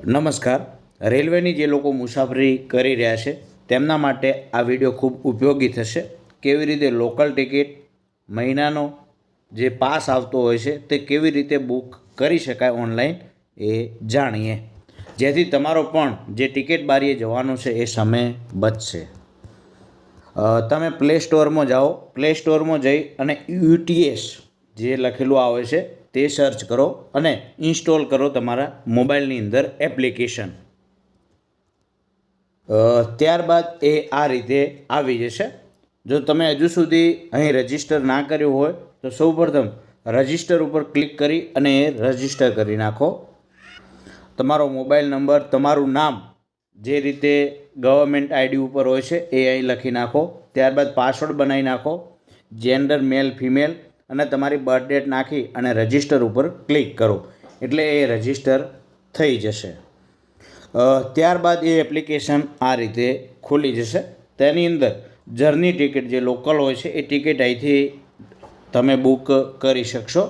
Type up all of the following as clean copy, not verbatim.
નમસ્કાર. રેલવેની જે લોકો મુસાફરી કરી રહ્યા છે તેમના માટે આ વિડીયો ખૂબ ઉપયોગી થશે. કેવી રીતે લોકલ ટિકિટ મહિનાનો જે પાસ આવતો હોય છે તે કેવી રીતે બુક કરી શકાય ઓનલાઈન એ જાણીએ, જેથી તમારો પણ જે ટિકિટ બારીએ જવાનો છે એ સમય બચશે. તમે પ્લે સ્ટોરમાં જાઓ, પ્લે સ્ટોરમાં જઈ અને UTS જે લખેલું આવે છે તે સર્ચ કરો અને ઇન્સ્ટોલ કરો તમારા મોબાઈલની અંદર એપ્લિકેશન. ત્યારબાદ એ આ રીતે આવી જશે. જો તમે હજુ સુધી અહીં રજિસ્ટર ના કર્યું હોય તો સૌપ્રથમ રજિસ્ટર ઉપર ક્લિક કરી અને એ રજિસ્ટર કરી નાખો. તમારો મોબાઈલ નંબર, તમારું નામ જે રીતે ગવર્મેન્ટ ID ઉપર હોય છે એ અહીં લખી નાખો. ત્યારબાદ પાસવર્ડ બનાવી નાખો, જેન્ડર મેલ ફિમેલ, અને તમારી બર્થ ડેટ નાખી અને રજિસ્ટર ઉપર ક્લિક કરો એટલે એ રજિસ્ટર થઈ જશે. ત્યારબાદ એ એપ્લિકેશન આ રીતે ખુલી જશે. તેની અંદર જર્ની ટિકિટ જે લોકલ હોય છે એ ટિકિટ અહીંથી તમે બુક કરી શકશો.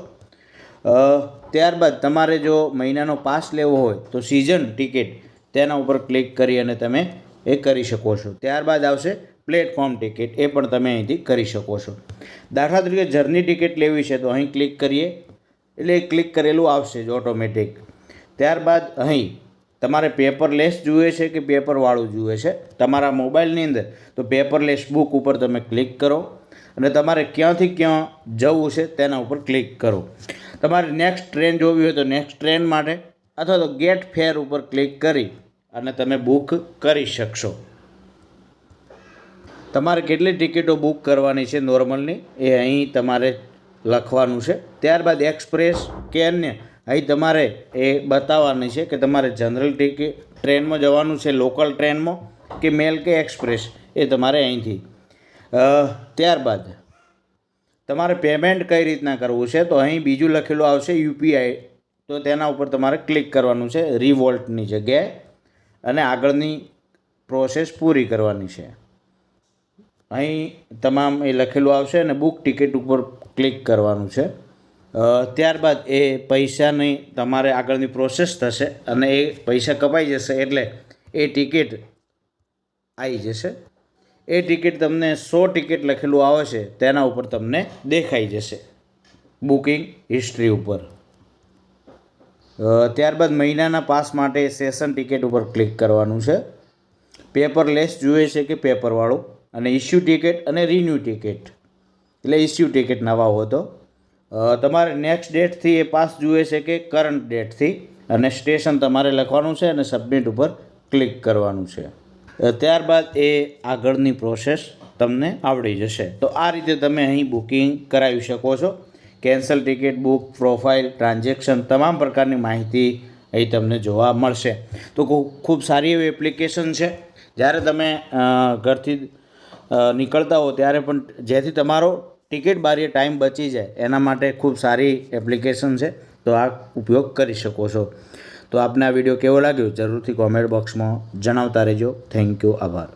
ત્યારબાદ તમારે જો મહિનાનો પાસ લેવો હોય તો સિઝન ટિકિટ તેના ઉપર ક્લિક કરી અને તમે એ કરી શકો છો. ત્યારબાદ આવશે પ્લેટફોર્મ ટિકિટ, એ પણ તમે અહીંથી કરી શકો છો. દાખલા તરીકે જર્ની ટિકિટ લેવી છે તો અહીં ક્લિક કરીએ એટલે ક્લિક કરેલું આવશે જ ઓટોમેટિક. ત્યારબાદ અહીં તમારે પેપરલેસ જોઈએ છે કે પેપરવાળું જોઈએ છે તમારા મોબાઈલની અંદર, તો પેપરલેસ બુક ઉપર તમે ક્લિક કરો અને તમારે ક્યાંથી ક્યાં જવું છે તેના ઉપર ક્લિક કરો. તમારે નેક્સ્ટ ટ્રેન જોવી હોય તો નેક્સ્ટ ટ્રેન માટે અથવા તો ગેટ ફેર ઉપર ક્લિક કરી અને તમે બુક કરી શકશો. તમારે કેટલી ટિકિટો બુક કરવાની છે નોર્મલની એ અહીં તમારે લખવાનું છે. ત્યારબાદ એક્સપ્રેસ કે અન્ય અહીં તમારે એ બતાવવાની છે કે તમારે જનરલ ટિકિટ ટ્રેનમાં જવાનું છે, લોકલ ટ્રેનમાં કે મેલ કે એક્સપ્રેસ, એ તમારે અહીંથી. ત્યારબાદ તમારે પેમેન્ટ કઈ રીતના કરવું છે તો અહીં બીજું લખેલું આવશે UPI, તો તેના ઉપર તમારે ક્લિક કરવાનું છે રિવોલ્ટની જગ્યાએ અને આગળની પ્રોસેસ પૂરી કરવાની છે. અહીં તમામ એ લખેલું આવશે અને બુક ટિકિટ ઉપર ક્લિક કરવાનું છે. ત્યારબાદ એ પૈસાની તમારે આગળની પ્રોસેસ થશે અને એ પૈસા કપાઈ જશે એટલે એ ટિકિટ આવી જશે. એ ટિકિટ તમને 100 ટિકિટ લખેલું આવે છે તેના ઉપર તમને દેખાઈ જશે બુકિંગ હિસ્ટ્રી ઉપર. ત્યારબાદ મહિનાના પાસ માટે સેશન ટિકિટ ઉપર ક્લિક કરવાનું છે. પેપરલેસ જોઈએ છે કે પેપરવાળું, અને ઇસ્યુ ટિકિટ અને રિન્યૂ ટિકિટ એટલે ઇસ્યુ ટિકિટ નવા હોય તો. તમારે નેક્સ્ટ ડેટથી એ પાસ જોઈએ છે કે કરંટ ડેટથી, અને સ્ટેશન તમારે લખવાનું છે અને સબમિટ ઉપર ક્લિક કરવાનું છે. ત્યારબાદ એ આગળની પ્રોસેસ તમને આવડી જશે. તો આ રીતે તમે અહીં બુકિંગ કરાવી શકો છો. Cancel ticket book, profile, transaction, તમામ પ્રકારની માહિતી અહીં તમને જોવા મળશે. તો ખૂબ સારી એવી એપ્લિકેશન છે. જ્યારે તમે ઘરથી નીકળતા હો ત્યારે પણ જેથી તમારો ટિકિટ બારીએ ટાઈમ બચી જાય એના માટે ખૂબ સારી એપ્લિકેશન છે. તો આ ઉપયોગ કરી શકો છો. તો આપને આ વિડીયો કેવો લાગ્યો જરૂરથી કોમેન્ટ બોક્સમાં જણાવતા રહેજો. Thank you. આભાર.